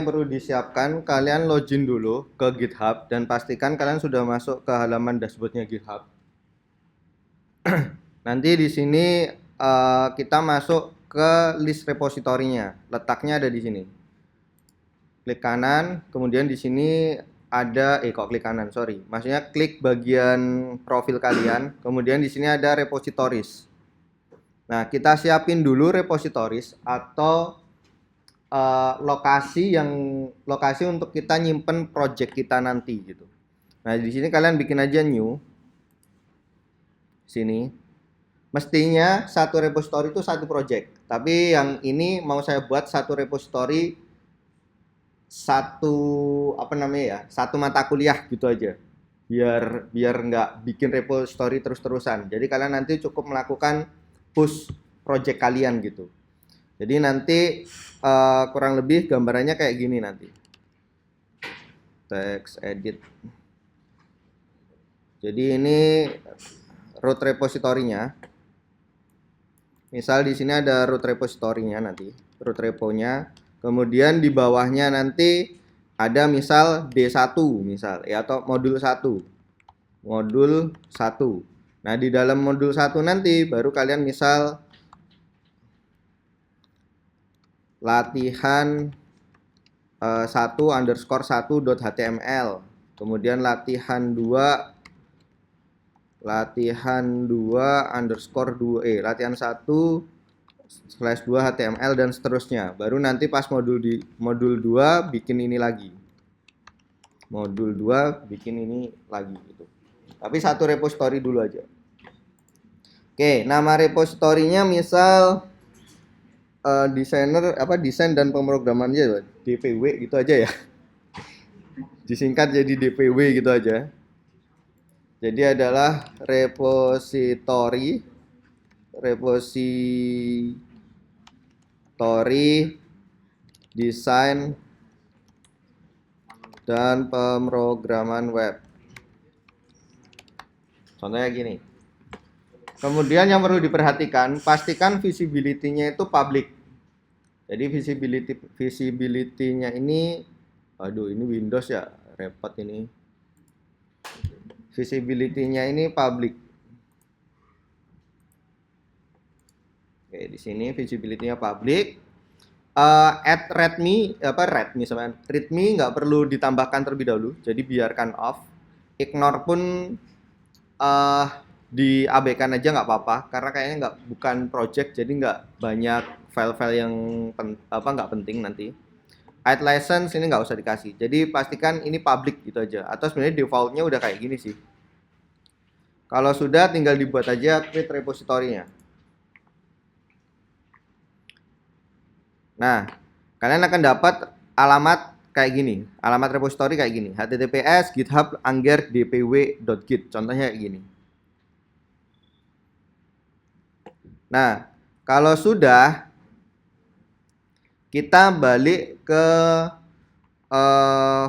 Yang perlu disiapkan, kalian login dulu ke GitHub dan pastikan kalian sudah masuk ke halaman dashboardnya GitHub. Nanti di sini kita masuk ke list repositorinya. Letaknya ada di sini. Klik kanan, kemudian di sini ada klik kanan, sorry. Maksudnya klik bagian profil kalian, kemudian di sini ada repositories. Nah, kita siapin dulu repositories atau lokasi untuk kita nyimpen project kita nanti gitu. Nah, di sini kalian bikin aja new. Sini. Mestinya satu repository itu satu project. Tapi yang ini mau saya buat satu repository satu satu mata kuliah gitu aja. Biar nggak bikin repository terus-terusan. Jadi kalian nanti cukup melakukan push project kalian gitu. Jadi nanti kurang lebih gambarannya kayak gini nanti. Text edit. Jadi ini root repository-nya. Misal di sini ada root repository-nya nanti, root repo-nya. Kemudian di bawahnya nanti ada misal D1 misal ya, atau modul 1. Modul 1. Nah, di dalam modul 1 nanti baru kalian misal latihan 1_1.html, kemudian latihan 2 latihan 1/2 HTML dan seterusnya. Baru nanti pas modul 2 bikin ini lagi. Modul 2 bikin ini lagi gitu. Tapi satu repository dulu aja. Oke, nama repositorinya misal desain dan pemrogramannya DPW gitu aja ya. Disingkat jadi DPW gitu aja. Jadi adalah repository desain dan pemrograman web. Contohnya gini. Kemudian yang perlu diperhatikan, pastikan visibility-nya itu public. Jadi visibility-nya ini, ini Windows ya, repot ini. Visibility-nya ini public. Oke, di sini visibility-nya public. Add readme nggak perlu ditambahkan terlebih dahulu, jadi biarkan off. Ignore pun diabaikan aja nggak apa-apa, karena kayaknya bukan project, jadi nggak banyak file-file yang nggak penting nanti. Hide license ini nggak usah dikasih, jadi pastikan ini public gitu aja, atau sebenarnya defaultnya udah kayak gini sih. Kalau sudah, tinggal dibuat aja create repository-nya. Nah, kalian akan dapat alamat kayak gini, alamat repository kayak gini, https github angger dpw.git, contohnya kayak gini. Nah, kalau sudah, kita balik ke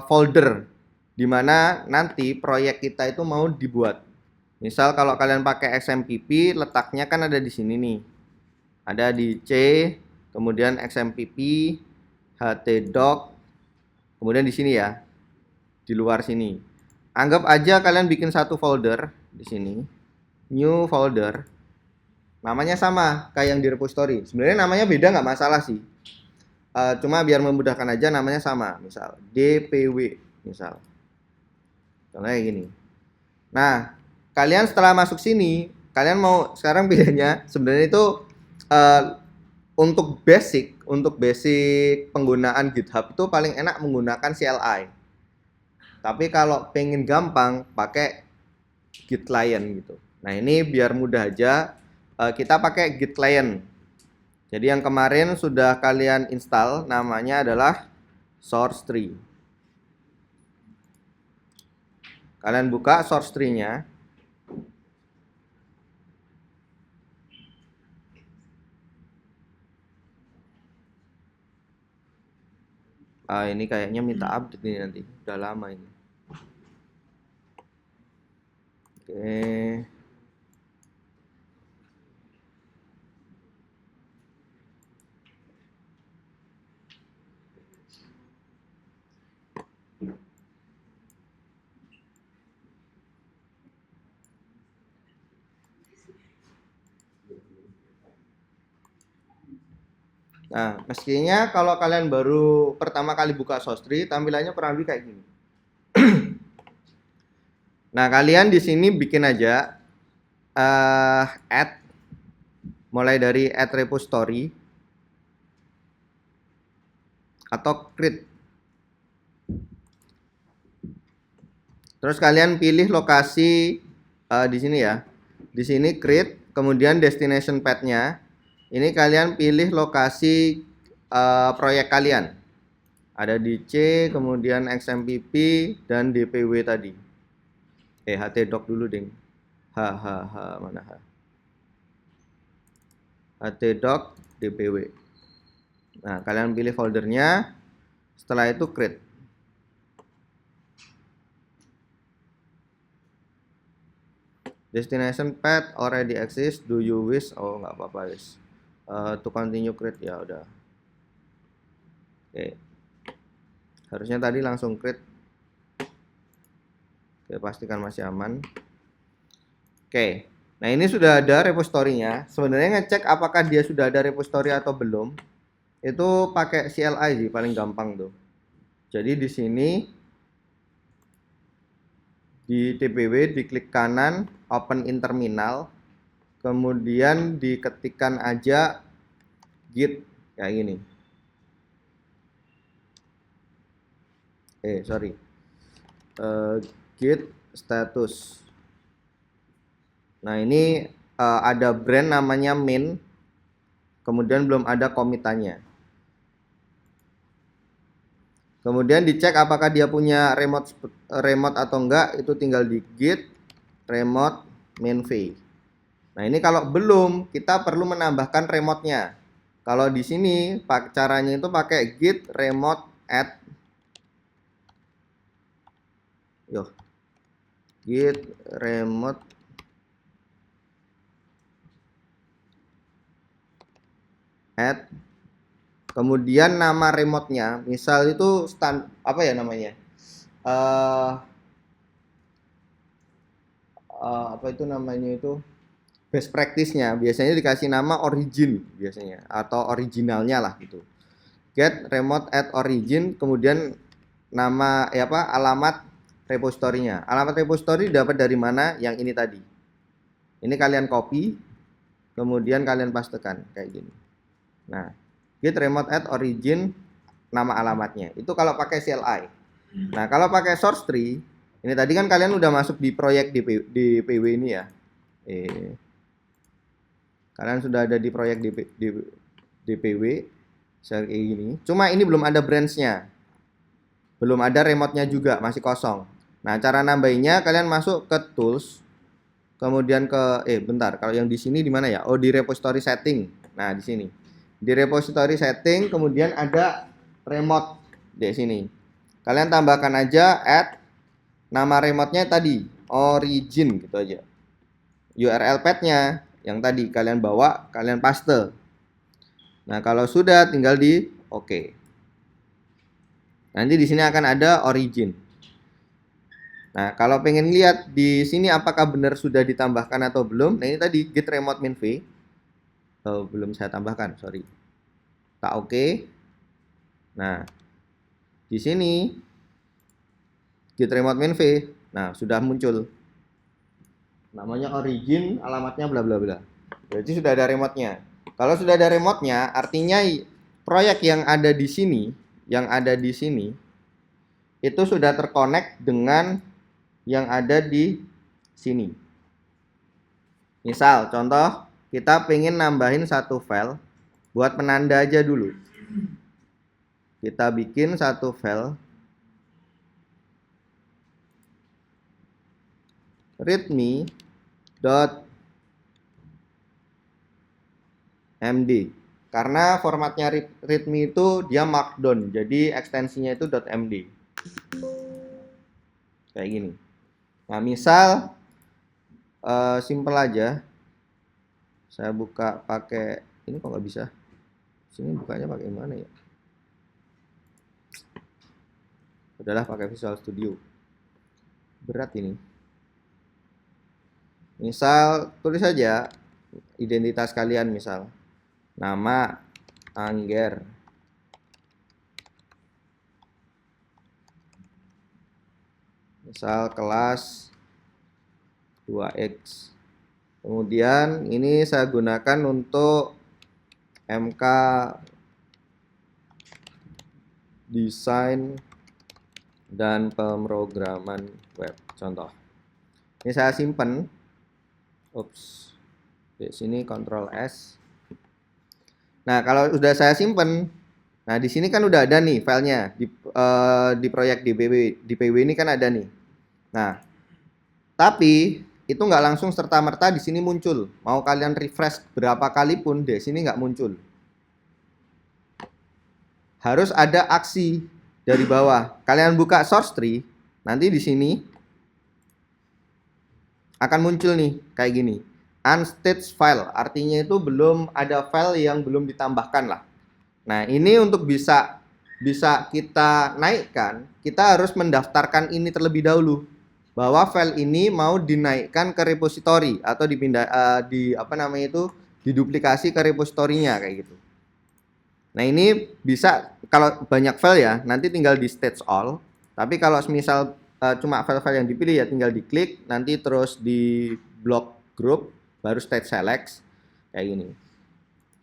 folder di mana nanti proyek kita itu mau dibuat. Misal kalau kalian pakai XMPP, letaknya kan ada di sini nih. Ada di C, kemudian XMPP, htdoc, kemudian di sini ya, di luar sini. Anggap aja kalian bikin satu folder di sini, new folder. Namanya sama kayak yang di repository. Sebenarnya namanya beda nggak masalah sih. Cuma biar memudahkan aja namanya sama. Misal DPW, misal. Contohnya gini. Nah, kalian setelah masuk sini, kalian mau sekarang bedanya sebenarnya itu untuk basic penggunaan GitHub itu paling enak menggunakan CLI. Tapi kalau pengen gampang pakai Git client gitu. Nah, ini biar mudah aja kita pakai Git client. Jadi yang kemarin sudah kalian install namanya adalah source tree. Kalian buka source tree-nya. Ini kayaknya minta update nih nanti. Udah lama ini. Oke. Nah, mestinya kalau kalian baru pertama kali buka Sostri, tampilannya kurang lebih kayak gini. Nah, kalian di sini bikin aja add, mulai dari add repository atau create. Terus kalian pilih lokasi di sini ya. Di sini create, kemudian destination path-nya. Ini kalian pilih lokasi proyek kalian. Ada di C, kemudian XMPP dan DPW tadi. htdoc dulu ding. Mana H? htdoc DPW. Nah, kalian pilih foldernya. Setelah itu create. Destination path already exist. Do you wish? Oh, nggak apa-apa guys. To continue create ya udah. Oke. Harusnya tadi langsung create. Oke, pastikan masih aman. Oke. Nah, ini sudah ada repository-nya. Sebenarnya ngecek apakah dia sudah ada repository atau belum. Itu pakai CLI sih paling gampang tuh. Jadi di sini di DPW diklik kanan, open in terminal, kemudian diketikkan aja git kayak gini. Sorry. Git status. Nah, ini ada brand namanya main, kemudian belum ada komitannya. Kemudian dicek apakah dia punya remote atau enggak, itu tinggal di git remote mainv. Nah, ini kalau belum, kita perlu menambahkan remote-nya. Kalau di sini caranya itu pakai git remote add git remote add, kemudian nama remote-nya, misal itu apa ya namanya? Apa itu namanya itu? Best practice-nya biasanya dikasih nama origin biasanya atau originalnya lah gitu. Get remote add origin, kemudian nama alamat repository-nya. Alamat repository dapat dari mana? Yang ini tadi. Ini kalian copy, kemudian kalian pastekan kayak gini. Nah, get remote add origin, nama alamatnya. Itu kalau pakai CLI. Nah, kalau pakai source tree, ini tadi kan kalian udah masuk di proyek DPW ini ya. Kalian sudah ada di proyek DPW kayak gini. Cuma ini belum ada branch-nya. Belum ada remote-nya juga, masih kosong. Nah, cara nambahinnya kalian masuk ke tools, kemudian ke bentar, kalau yang di sini di mana ya? Oh, di repository setting. Nah, di sini. Di repository setting kemudian ada remote di sini. Kalian tambahkan aja add nama remote-nya tadi, origin gitu aja. URL path-nya yang tadi kalian bawa, kalian paste. Nah, kalau sudah tinggal di oke. Nanti di sini akan ada origin. Nah, kalau pengen lihat di sini apakah benar sudah ditambahkan atau belum, nah ini tadi git remote mainv. Oh, belum saya tambahkan, sorry. Tak oke. Nah, di sini git remote mainv. Nah, sudah muncul. Namanya origin, alamatnya bla bla bla. Berarti sudah ada remote-nya. Kalau sudah ada remote-nya, artinya proyek yang ada di sini, itu sudah terkonek dengan yang ada di sini. Misal, contoh, kita pengen nambahin satu file, buat penanda aja dulu. Kita bikin satu file, readme.md. Karena formatnya readme itu dia markdown, jadi ekstensinya itu .md. Kayak gini. Nah, misal simple aja. Saya buka pakai ini kok nggak bisa. Sini bukanya pakai mana ya? Udahlah pakai Visual Studio. Berat ini. Misal tulis saja identitas kalian, misal nama Angger. Misal kelas 2X. Kemudian ini saya gunakan untuk MK desain dan pemrograman web. Contoh. Ini saya simpen. Ups. Di sini Ctrl S. Nah, kalau sudah saya simpen, nah di sini kan udah ada nih filenya di proyek DPW ini kan ada nih. Nah, tapi itu nggak langsung serta-merta di sini muncul. Mau kalian refresh berapa kali pun di sini nggak muncul. Harus ada aksi dari bawah. Kalian buka source tree, nanti di sini akan muncul nih kayak gini. Unstaged file, artinya itu belum ada file yang belum ditambahkan lah. Nah, ini untuk bisa kita naikkan, kita harus mendaftarkan ini terlebih dahulu bahwa file ini mau dinaikkan ke repository atau dipindah diduplikasi ke repositorinya kayak gitu. Nah, ini bisa kalau banyak file ya, nanti tinggal di stage all. Tapi kalau misal cuma file-file yang dipilih ya tinggal diklik, nanti terus di block group, baru stage select kayak gini.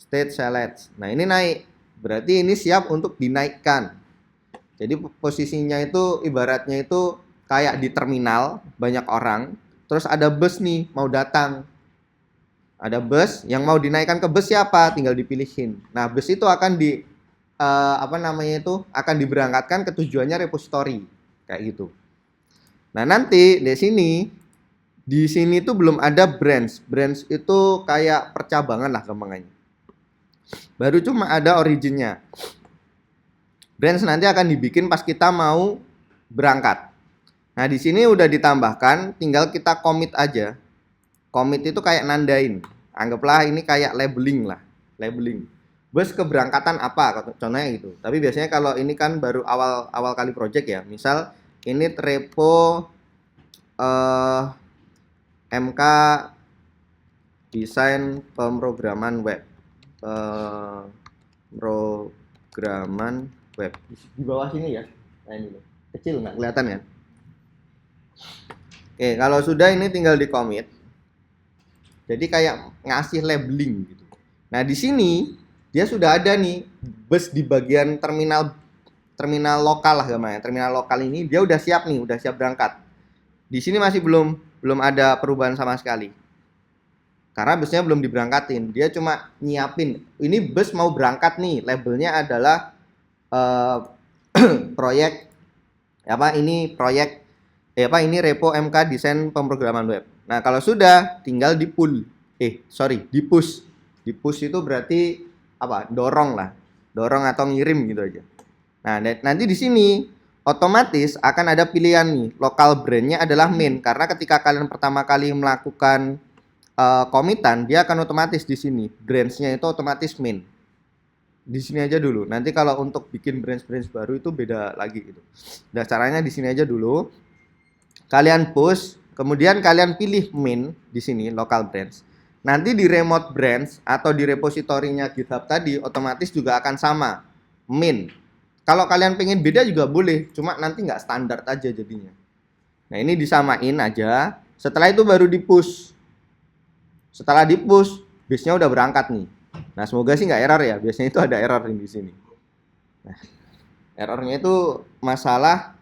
Stage select. Nah, ini naik. Berarti ini siap untuk dinaikkan. Jadi posisinya itu ibaratnya itu kayak di terminal, banyak orang, terus ada bus nih mau datang. Ada bus yang mau dinaikkan ke bus siapa? Tinggal dipilihin. Nah, bus itu akan akan diberangkatkan ke tujuannya repository kayak gitu. Nah, nanti di sini tuh belum ada branch. Branch itu kayak percabangan lah gampangannya. Baru cuma ada originnya. Branch nanti akan dibikin pas kita mau berangkat. Nah, di sini udah ditambahkan, tinggal kita commit aja. Commit itu kayak nandain. Anggaplah ini kayak labeling lah, labeling. Bus keberangkatan apa contohnya gitu. Tapi biasanya kalau ini kan baru awal kali project ya. Misal ini repo MK desain pemrograman web. Pemrograman web. Di bawah sini ya. Nah, ini loh. Kecil nggak kelihatan ya? Oke, kalau sudah ini tinggal di commit. Jadi kayak ngasih labeling gitu. Nah, di sini dia sudah ada nih bus di bagian terminal lokal lah namanya. Terminal lokal ini dia udah siap nih, udah siap berangkat. Di sini masih belum ada perubahan sama sekali. Karena busnya belum diberangkatin. Dia cuma nyiapin. Ini bus mau berangkat nih. Labelnya adalah proyek ini repo MK desain pemrograman web. Nah, kalau sudah tinggal di push. Di push itu berarti dorong atau ngirim gitu aja. Nah, nanti di sini otomatis akan ada pilihan nih, lokal brandnya adalah main, karena ketika kalian pertama kali melakukan commitan, dia akan otomatis di sini branch-nya itu otomatis main. Di sini aja dulu. Nanti kalau untuk bikin branch baru itu beda lagi gitu. Nah, caranya di sini aja dulu. Kalian push, kemudian kalian pilih main di sini local branch. Nanti di remote branch atau di repositorinya GitHub tadi otomatis juga akan sama main. Kalau kalian pengen beda juga boleh, cuma nanti nggak standar aja jadinya. Nah, ini disamain aja. Setelah itu baru di push. Setelah di push, base-nya udah berangkat nih. Nah, semoga sih nggak error ya. Biasanya itu ada error di sini. Nah, errornya itu masalah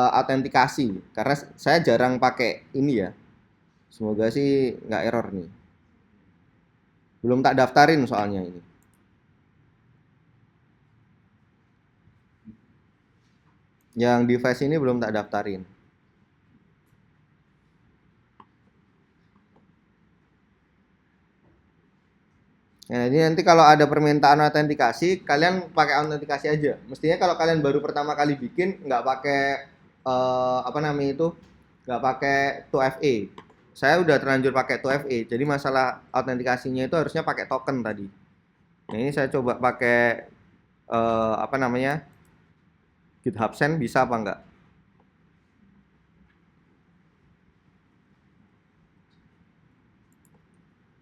autentikasi, karena saya jarang pakai ini ya. Semoga sih nggak error nih. Belum tak daftarin soalnya ini. Yang device ini belum tak daftarin. Nah, ini nanti kalau ada permintaan autentikasi, kalian pakai autentikasi aja. Mestinya kalau kalian baru pertama kali bikin, nggak pakai nggak pakai 2FA. Saya udah terlanjur pakai 2FA, jadi masalah autentikasinya itu harusnya pakai token tadi. Nah, ini saya coba pakai GitHub Send bisa apa enggak.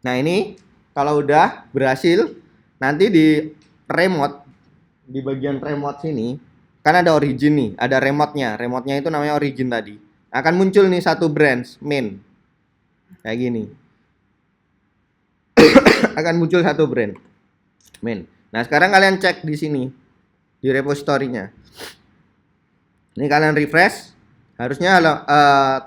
Nah ini kalau udah berhasil, nanti di remote, di bagian remote sini kan ada origin nih, ada remote-nya itu namanya origin tadi. Akan muncul nih satu branch main kayak gini. Akan muncul satu branch main. Nah sekarang kalian cek di sini di repositorinya. Ini kalian refresh, harusnya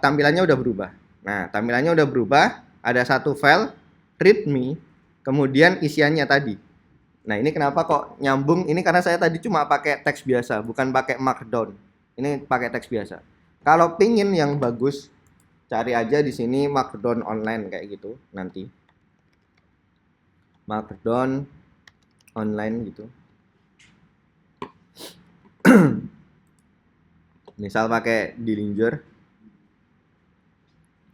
tampilannya udah berubah. Nah tampilannya udah berubah, ada satu file readme, kemudian isiannya tadi. Nah ini kenapa kok nyambung? Ini karena saya tadi cuma pakai teks biasa, bukan pakai markdown. Ini pakai teks biasa. Kalau pingin yang bagus, cari aja di sini markdown online kayak gitu nanti. Markdown online gitu. Misal pakai Dillinger.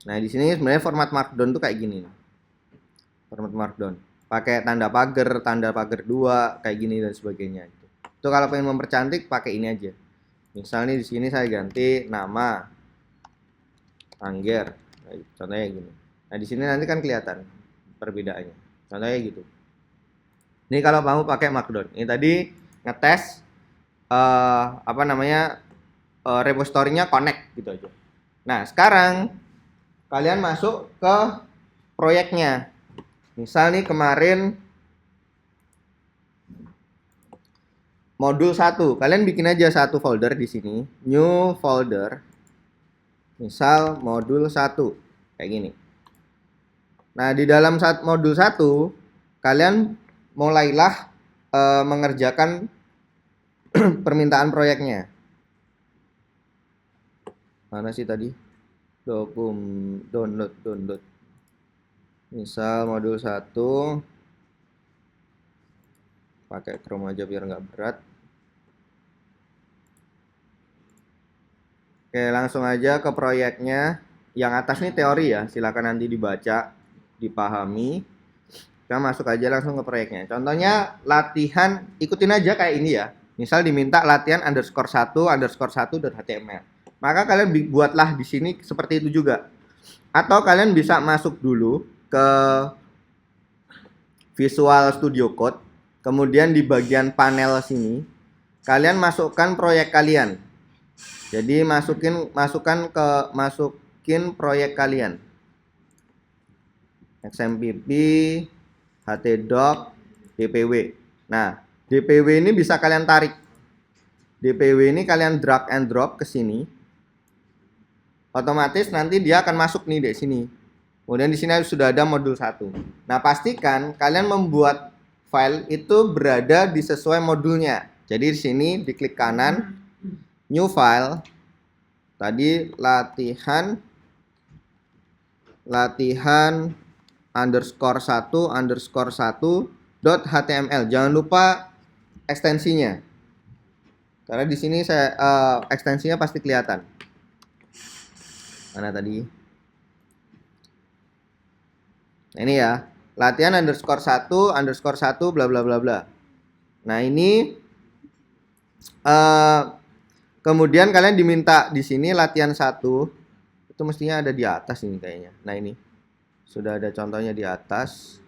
Nah di sini sebenarnya format markdown tuh kayak gini. Format markdown. Pakai tanda pagar 2 kayak gini dan sebagainya. Itu kalau pengen mempercantik pakai ini aja. Misalnya di sini saya ganti nama Angger. Nah, contohnya gini. Nah di sini nanti kan kelihatan perbedaannya. Contohnya gitu. Ini kalau kamu pakai markdown. Ini tadi ngetes repositorinya connect gitu aja. Nah sekarang kalian masuk ke proyeknya. Misal nih kemarin modul 1, kalian bikin aja satu folder di sini, new folder. Misal modul 1 kayak gini. Nah, di dalam modul 1 kalian mulailah mengerjakan permintaan proyeknya. Mana sih tadi? Download. Misal modul 1 pakai Chrome aja biar nggak berat. Oke, langsung aja ke proyeknya. Yang atas nih teori ya, silakan nanti dibaca, dipahami. Kita masuk aja langsung ke proyeknya. Contohnya latihan, ikutin aja kayak ini ya. Misal diminta latihan _1_1.html. Maka kalian buatlah di sini seperti itu juga. Atau kalian bisa masuk dulu ke Visual Studio Code, kemudian di bagian panel sini kalian masukkan proyek kalian. Jadi masukin proyek kalian. XMPP, htdoc, dpw. Nah, dpw ini bisa kalian tarik. dpw ini kalian drag and drop ke sini. Otomatis nanti dia akan masuk nih di sini. Kemudian di sini sudah ada modul 1. Nah, pastikan kalian membuat file itu berada di sesuai modulnya. Jadi di sini diklik kanan, new file. Tadi latihan _1_1.html. Jangan lupa ekstensinya. Karena di sini saya ekstensinya pasti kelihatan. Mana tadi? Nah, ini ya, latihan _1_1 bla bla bla bla. Nah, ini kemudian kalian diminta di sini latihan 1. Itu mestinya ada di atas ini kayaknya. Nah, ini sudah ada contohnya di atas.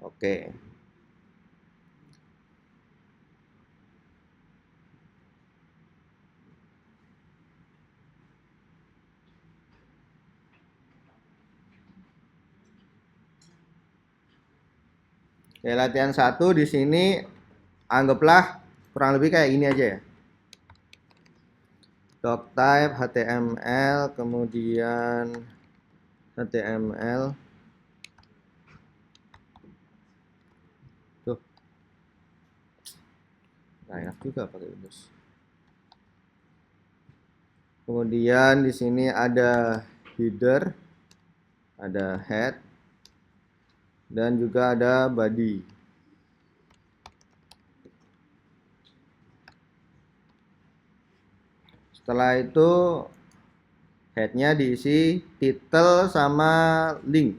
Oke. Oke, latihan 1 di sini anggaplah kurang lebih kayak ini aja ya. Doctype HTML, kemudian HTML. Tuh. Nah, enak juga pakai Windows. Kemudian di sini ada header, ada head, dan juga ada body. Setelah itu headnya diisi title sama link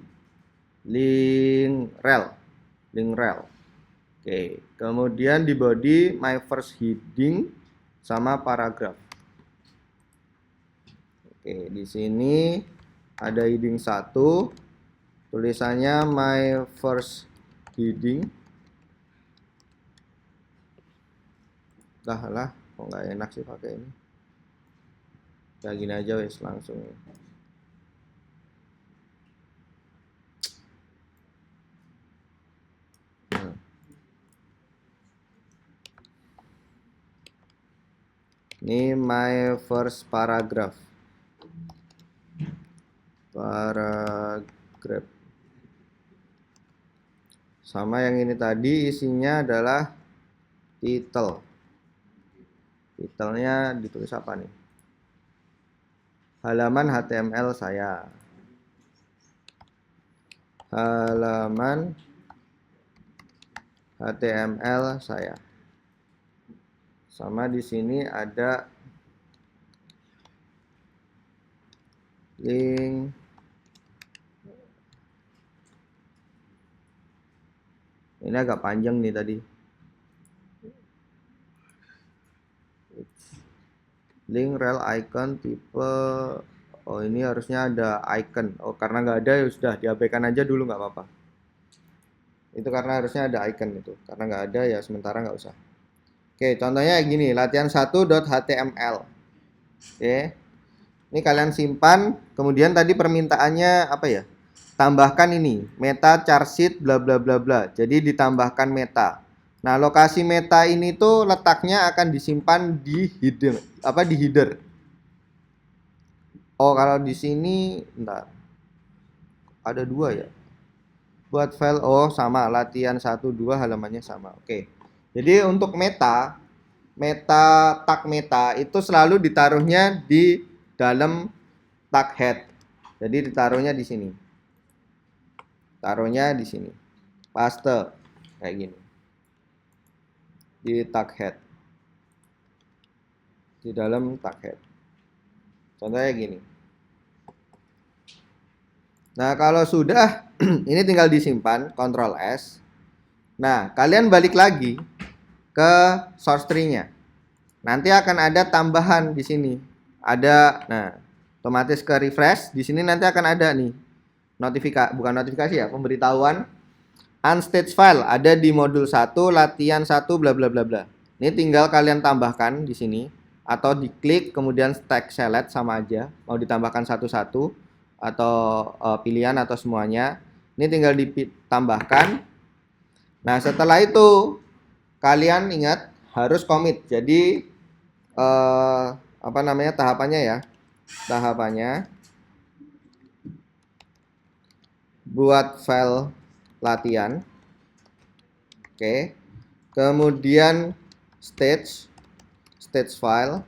rel. Oke. Oke, kemudian di body my first heading sama paragraf. Oke, di sini ada heading 1, tulisannya my first heading. Lah, kok nggak enak sih pakai ini. Kayak gini aja wes langsung. Ini my first paragraph. Paragraph. Sama yang ini tadi isinya adalah title. Titelnya ditulis apa nih? Halaman HTML saya. Halaman HTML saya. Sama di sini ada link ini agak panjang nih tadi. Link rel icon tipe ini harusnya ada icon. Karena nggak ada ya sudah diabaikan aja dulu, nggak apa-apa. Itu karena harusnya ada icon itu. Karena nggak ada ya sementara nggak usah. Oke, contohnya gini, latihan 1.html. Oke. Ini kalian simpan, kemudian tadi permintaannya apa ya? Tambahkan ini, meta char sheet bla bla bla bla. Jadi ditambahkan meta. Nah, lokasi meta ini tuh letaknya akan disimpan di header, di header. Oh, kalau di sini bentar. Ada 2 ya. Buat file sama, latihan 1.2 halamannya sama. Oke. Jadi untuk meta tag meta itu selalu ditaruhnya di dalam tag head. Jadi ditaruhnya di sini. Taruhnya di sini. Paste kayak gini. Di tag head. Di dalam tag head. Contohnya gini. Nah, kalau sudah ini tinggal disimpan, Ctrl S. Nah, kalian balik lagi ke source tree-nya. Nanti akan ada tambahan di sini. Nah, otomatis ke refresh. Di sini nanti akan ada nih bukan notifikasi ya, pemberitahuan unstaged file ada di modul 1 latihan 1 bla bla bla bla. Ini tinggal kalian tambahkan di sini atau diklik kemudian stack select sama aja, mau ditambahkan satu-satu atau pilihan atau semuanya. Ini tinggal ditambahkan. Nah, setelah itu kalian ingat harus commit. Jadi tahapannya ya. Tahapannya buat file latihan. Oke. Kemudian stage file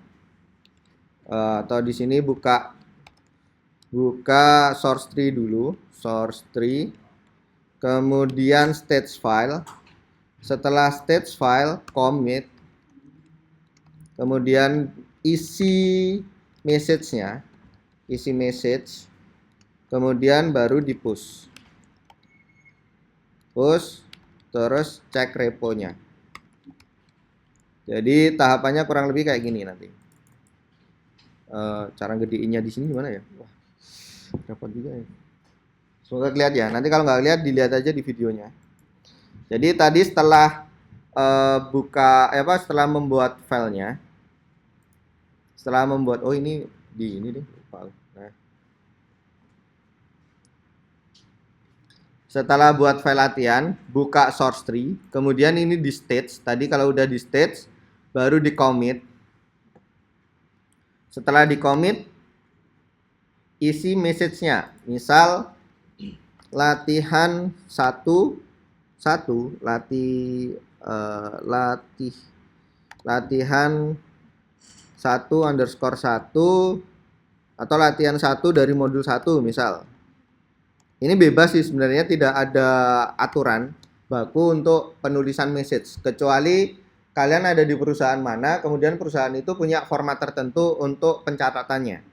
atau di sini buka source tree dulu, source tree. Kemudian stage file. Setelah stage file commit. Kemudian isi message-nya, isi message. Kemudian baru di push. Push terus cek repo-nya. Jadi tahapannya kurang lebih kayak gini nanti. Cara gedeinnya di sini gimana ya? Wah, repot juga ya. Semoga kelihatan ya. Nanti kalau nggak lihat dilihat aja di videonya. Jadi tadi setelah setelah membuat filenya, setelah membuat ini deh file. Nah. Setelah buat file latihan, buka source tree, kemudian ini di stage. Tadi kalau udah di stage, baru di commit. Setelah di commit, isi message-nya. Misal latihan 1 latihan 1_1 atau latihan 1 dari modul 1 misal. Ini bebas sih sebenarnya, tidak ada aturan baku untuk penulisan message kecuali kalian ada di perusahaan mana, kemudian perusahaan itu punya format tertentu untuk pencatatannya.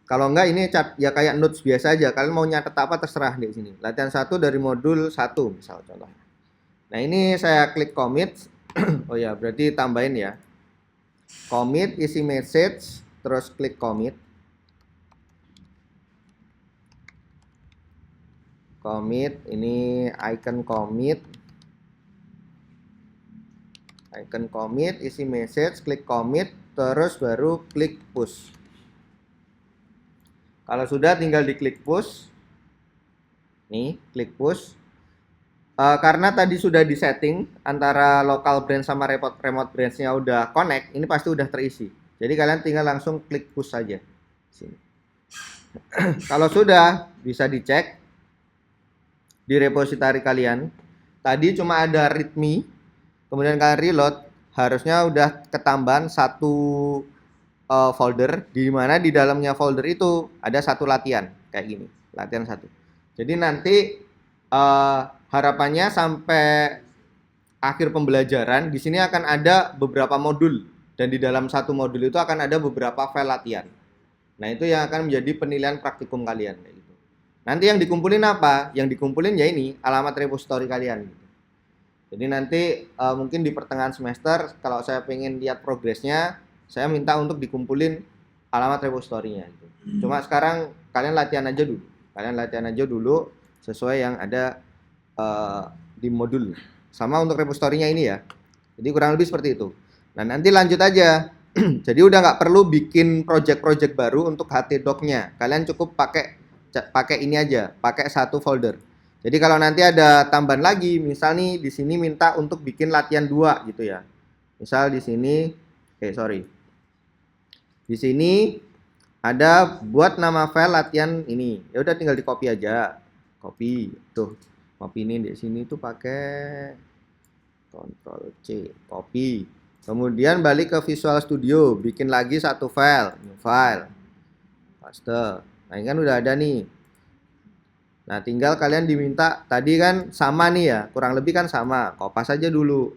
Kalau enggak ini ya kayak notes biasa aja. Kalian mau nyatet apa terserah di sini. Latihan 1 dari modul 1 misal contohnya. Nah, ini saya klik commit. Oh ya, berarti tambahin ya. Commit isi message, terus klik commit. Commit, ini icon commit. Icon commit, isi message, klik commit, terus baru klik push. Kalau sudah tinggal diklik push. Nih, klik push. Karena tadi sudah disetting antara local branch sama remote branch-nya udah connect, ini pasti udah terisi. Jadi kalian tinggal langsung klik push saja. Sini. Kalau sudah, bisa dicek di repository kalian. Tadi cuma ada readme, kemudian kalian reload, harusnya udah ketambahan satu folder, di mana di dalamnya folder itu ada satu latihan kayak gini, latihan 1. Jadi nanti harapannya sampai akhir pembelajaran di sini akan ada beberapa modul, dan di dalam satu modul itu akan ada beberapa file latihan. Nah, itu yang akan menjadi penilaian praktikum kalian kayak gitu. Nanti yang dikumpulin apa? Yang dikumpulin ya ini alamat repository kalian. Jadi nanti mungkin di pertengahan semester kalau saya pengen lihat progresnya, saya minta untuk dikumpulin alamat repository-nya gitu. Cuma sekarang kalian latihan aja dulu. Kalian latihan aja dulu sesuai yang ada di modul. Sama untuk repository-nya ini ya. Jadi kurang lebih seperti itu. Nah, nanti lanjut aja. Jadi udah nggak perlu bikin project-project baru untuk htdoc-nya. Kalian cukup pakai ini aja, pakai satu folder. Jadi kalau nanti ada tambahan lagi, misal nih di sini minta untuk bikin latihan 2 gitu ya. Misal di sini, di sini ada buat nama file latihan ini. Ya udah tinggal di copy aja. Copy tuh. Copy ini di sini tuh pakai Ctrl C, copy. Kemudian balik ke Visual Studio, bikin lagi satu file, new file. Paste. Nah, ini kan udah ada nih. Nah, tinggal kalian diminta, tadi kan sama nih ya, kurang lebih kan sama. Kopas aja dulu.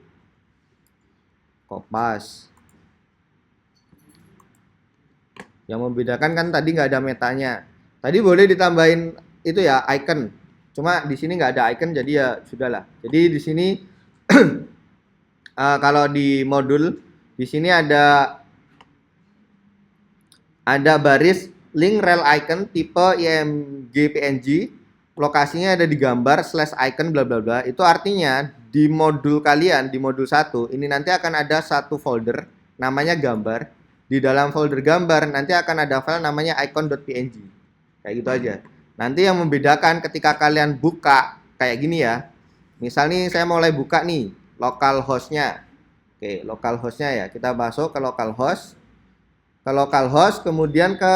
Kopas. Yang membedakan kan tadi nggak ada metanya. Tadi boleh ditambahin itu ya, icon. Cuma di sini nggak ada icon, jadi ya sudahlah. Jadi di sini kalau di modul, di sini ada baris link rel icon tipe IMG PNG. Lokasinya ada di gambar /icon bla bla bla. Itu artinya di modul kalian, di modul 1 ini nanti akan ada satu folder namanya gambar. Di dalam folder gambar nanti akan ada file namanya icon.png. Kayak gitu aja. Nanti yang membedakan ketika kalian buka kayak gini ya. Misal nih saya mulai buka nih localhost-nya. Oke, localhost-nya ya. Kita masuk ke localhost. Ke localhost kemudian ke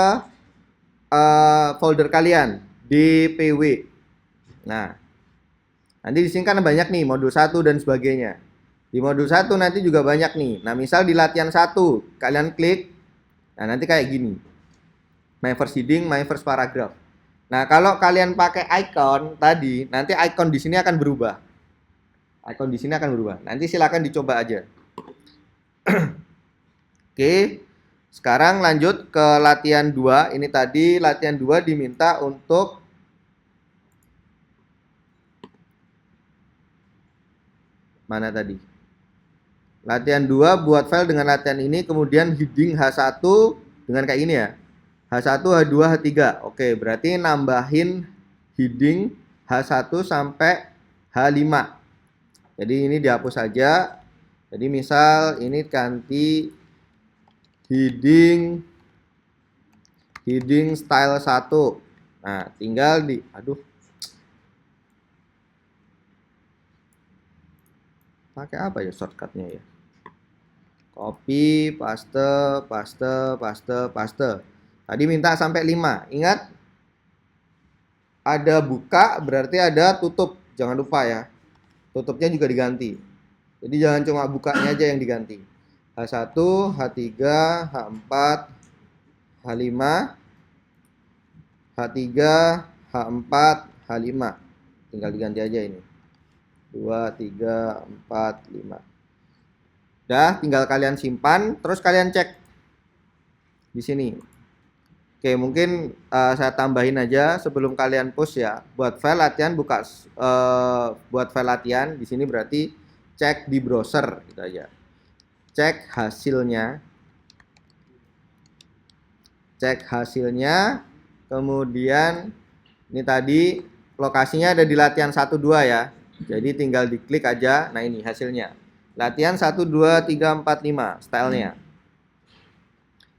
folder kalian di PW. Nah, nanti di sini kan banyak nih modul 1 dan sebagainya. Di modul 1 nanti juga banyak nih. Nah, misal di latihan 1 kalian klik. Nah, nanti kayak gini. My first heading, my first paragraph. Nah, kalau kalian pakai icon tadi, nanti icon di sini akan berubah. Icon di sini akan berubah. Nanti silakan dicoba aja. Oke. Sekarang lanjut ke latihan 2. Ini tadi latihan 2 diminta untuk mana tadi? Latihan 2 buat file dengan latihan ini, kemudian heading H1 dengan kayak ini ya. H1, H2, H3. Oke, berarti nambahin heading H1 sampai H5. Jadi ini dihapus saja. Jadi misal ini ganti heading style 1. Nah, tinggal di pakai apa ya shortcutnya ya? Copy, paste. Tadi minta sampai 5. Ingat, ada buka berarti ada tutup. Jangan lupa ya. Tutupnya juga diganti. Jadi jangan cuma bukanya aja yang diganti. H1, H3, H4, H5, H3, H4, H5. Tinggal diganti aja ini. 2, 3, 4, 5. Udah, tinggal kalian simpan, terus kalian cek di sini. Oke, Oke, mungkin saya tambahin aja sebelum kalian push ya. Buat file latihan buat file latihan di sini berarti cek di browser gitu aja. Cek hasilnya. Cek hasilnya. Kemudian ini tadi lokasinya ada di latihan 1 2 ya. Jadi tinggal diklik aja. Nah, ini hasilnya. Latihan 1 2 3 4 5 stylenya.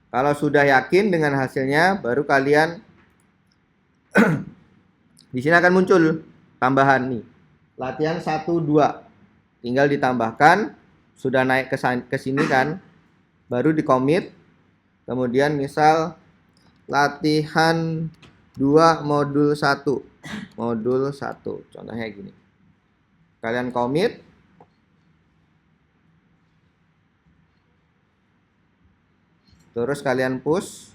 Kalau sudah yakin dengan hasilnya, baru kalian di sini akan muncul tambahan nih. Latihan 1 2. Tinggal ditambahkan, sudah naik ke sini kan, baru di commit. Kemudian misal latihan 2 modul 1. Modul 1. Contohnya gini. Kalian commit. Terus kalian push.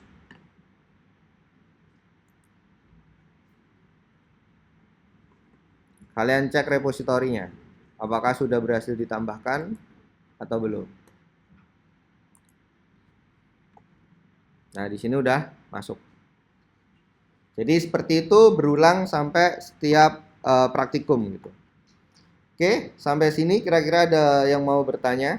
Kalian cek repositorinya. Apakah sudah berhasil ditambahkan atau belum. Nah, di sini udah masuk. Jadi seperti itu berulang sampai setiap praktikum gitu. Oke, sampai sini kira-kira ada yang mau bertanya?